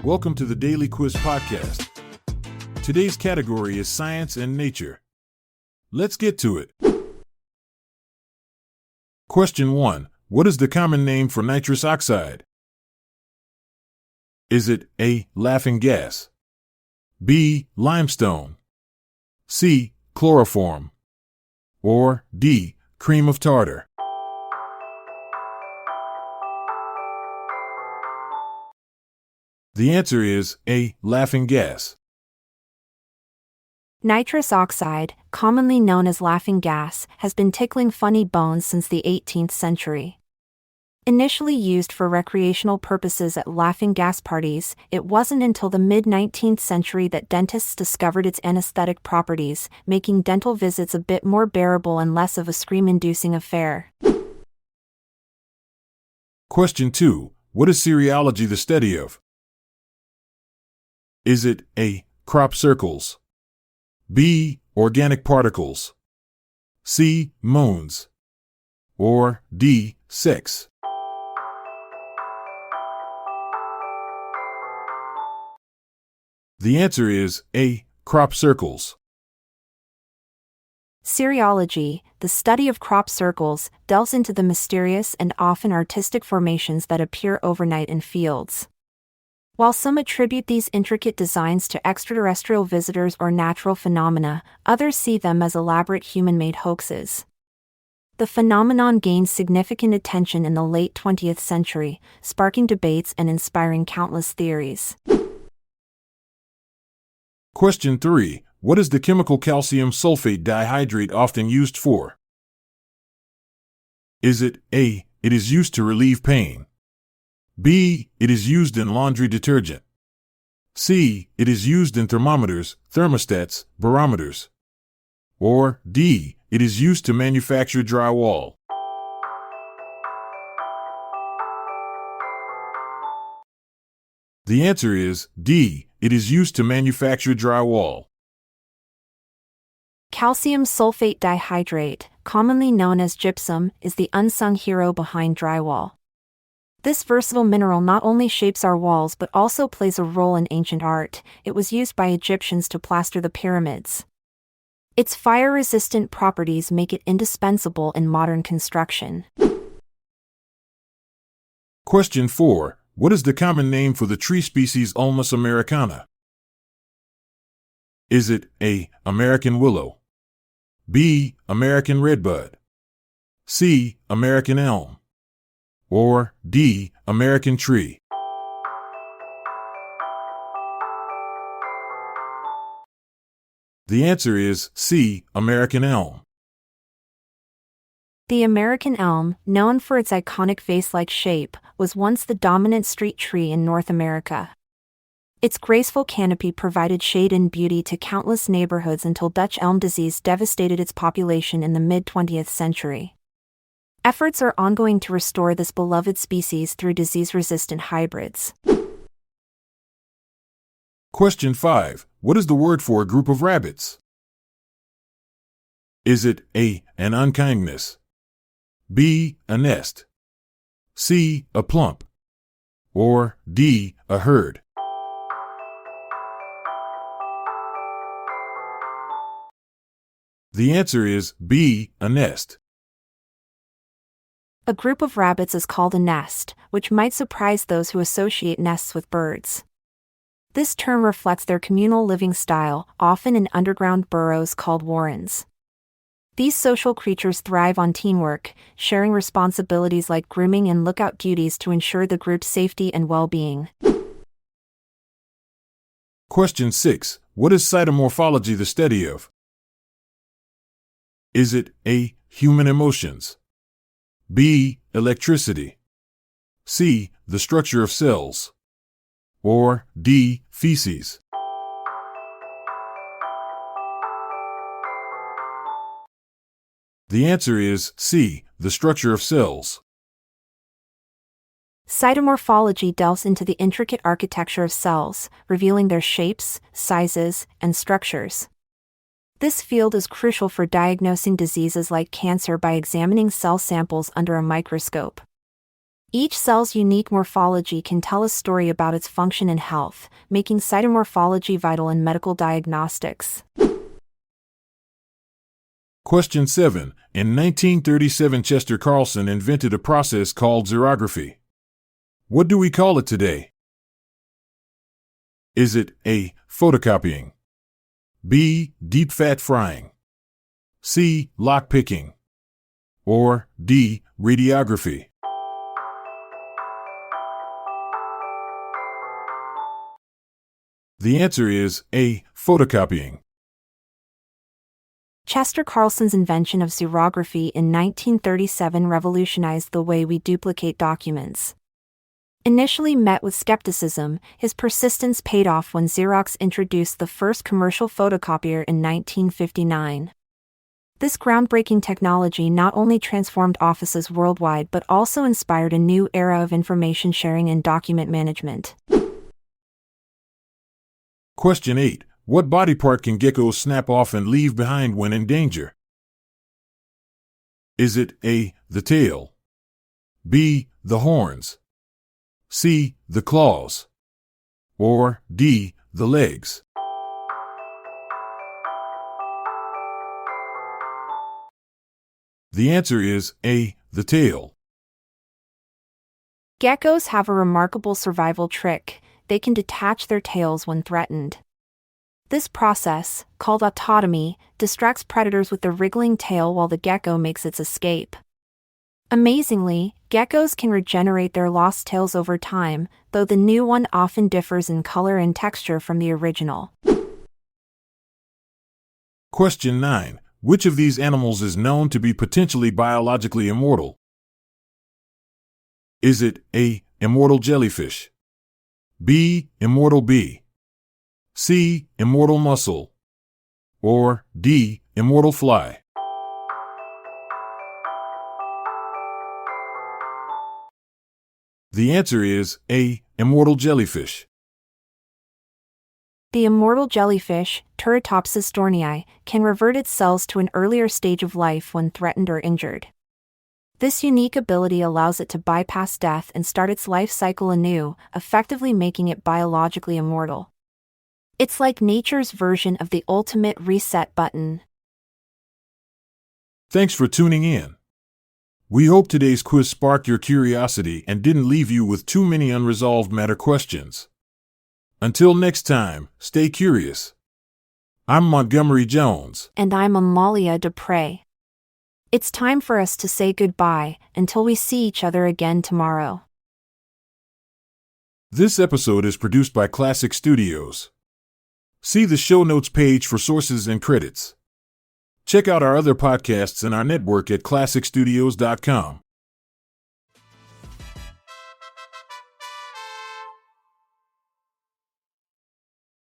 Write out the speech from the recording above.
Welcome to the Daily Quiz Podcast. Today's category is Science and Nature. Let's get to it. Question 1. What is the common name for nitrous oxide? Is it A. Laughing gas, B. Limestone, C. Chloroform, or D. Cream of tartar? The answer is A. Laughing gas. Nitrous oxide, commonly known as laughing gas, has been tickling funny bones since the 18th century. Initially used for recreational purposes at laughing gas parties, it wasn't until the mid-19th century that dentists discovered its anesthetic properties, making dental visits a bit more bearable and less of a scream-inducing affair. Question 2. What is cereology the study of? Is it A. Crop circles, B. Organic particles, C. Moons, or D. Sex? The answer is A. Crop circles. Cereology, the study of crop circles, delves into the mysterious and often artistic formations that appear overnight in fields. While some attribute these intricate designs to extraterrestrial visitors or natural phenomena, others see them as elaborate human-made hoaxes. The phenomenon gained significant attention in the late 20th century, sparking debates and inspiring countless theories. Question 3. What is the chemical calcium sulphate dihydrate often used for? Is it A. It is used to relieve pain, B. It is used in laundry detergent, C. It is used in thermometers, thermostats, barometers, or D. It is used to manufacture drywall? The answer is D. It is used to manufacture drywall. Calcium sulfate dihydrate, commonly known as gypsum, is the unsung hero behind drywall. This versatile mineral not only shapes our walls but also plays a role in ancient art. It was used by Egyptians to plaster the pyramids. Its fire-resistant properties make it indispensable in modern construction. Question 4. What is the common name for the tree species Ulmus americana? Is it A. American willow, B. American redbud, C. American elm, or D. American tree? The answer is C. American elm. The American elm, known for its iconic vase-like shape, was once the dominant street tree in North America. Its graceful canopy provided shade and beauty to countless neighborhoods until Dutch elm disease devastated its population in the mid-20th century. Efforts are ongoing to restore this beloved species through disease-resistant hybrids. Question 5. What is the word for a group of rabbits? Is it A. An unkindness, B. A nest, C. A plump, or D. A herd? The answer is B. A nest. A group of rabbits is called a nest, which might surprise those who associate nests with birds. This term reflects their communal living style, often in underground burrows called warrens. These social creatures thrive on teamwork, sharing responsibilities like grooming and lookout duties to ensure the group's safety and well-being. Question 6. What is cytomorphology the study of? Is it A. Human emotions, B. Electricity, C. The structure of cells, or D. Feces? The answer is C. The structure of cells. Cytomorphology delves into the intricate architecture of cells, revealing their shapes, sizes, and structures. This field is crucial for diagnosing diseases like cancer by examining cell samples under a microscope. Each cell's unique morphology can tell a story about its function and health, making cytomorphology vital in medical diagnostics. Question 7. In 1937, Chester Carlson invented a process called xerography. What do we call it today? Is it A. Photocopying, B. Deep fat frying, C. Lockpicking, or D. Radiography? The answer is A. Photocopying. Chester Carlson's invention of xerography in 1937 revolutionized the way we duplicate documents. Initially met with skepticism, his persistence paid off when Xerox introduced the first commercial photocopier in 1959. This groundbreaking technology not only transformed offices worldwide but also inspired a new era of information sharing and document management. Question 8. What body part can geckos snap off and leave behind when in danger? Is it A. the tail, B. the horns, C. the claws, or D. the legs? The answer is A. the tail. Geckos have a remarkable survival trick. They can detach their tails when threatened. This process, called autotomy, distracts predators with the wriggling tail while the gecko makes its escape. Amazingly, geckos can regenerate their lost tails over time, though the new one often differs in color and texture from the original. Question 9. Which of these animals is known to be potentially biologically immortal? Is it A. immortal jellyfish, B. immortal bee, C. immortal mussel, or D. immortal fly? The answer is A. immortal jellyfish. The immortal jellyfish, Turritopsis dohrnii, can revert its cells to an earlier stage of life when threatened or injured. This unique ability allows it to bypass death and start its life cycle anew, effectively making it biologically immortal. It's like nature's version of the ultimate reset button. Thanks for tuning in. We hope today's quiz sparked your curiosity and didn't leave you with too many unresolved matter questions. Until next time, stay curious. I'm Montgomery Jones. And I'm Amalia Dupre. It's time for us to say goodbye until we see each other again tomorrow. This episode is produced by Classic Studios. See the show notes page for sources and credits. Check out our other podcasts in our network at classicstudios.com.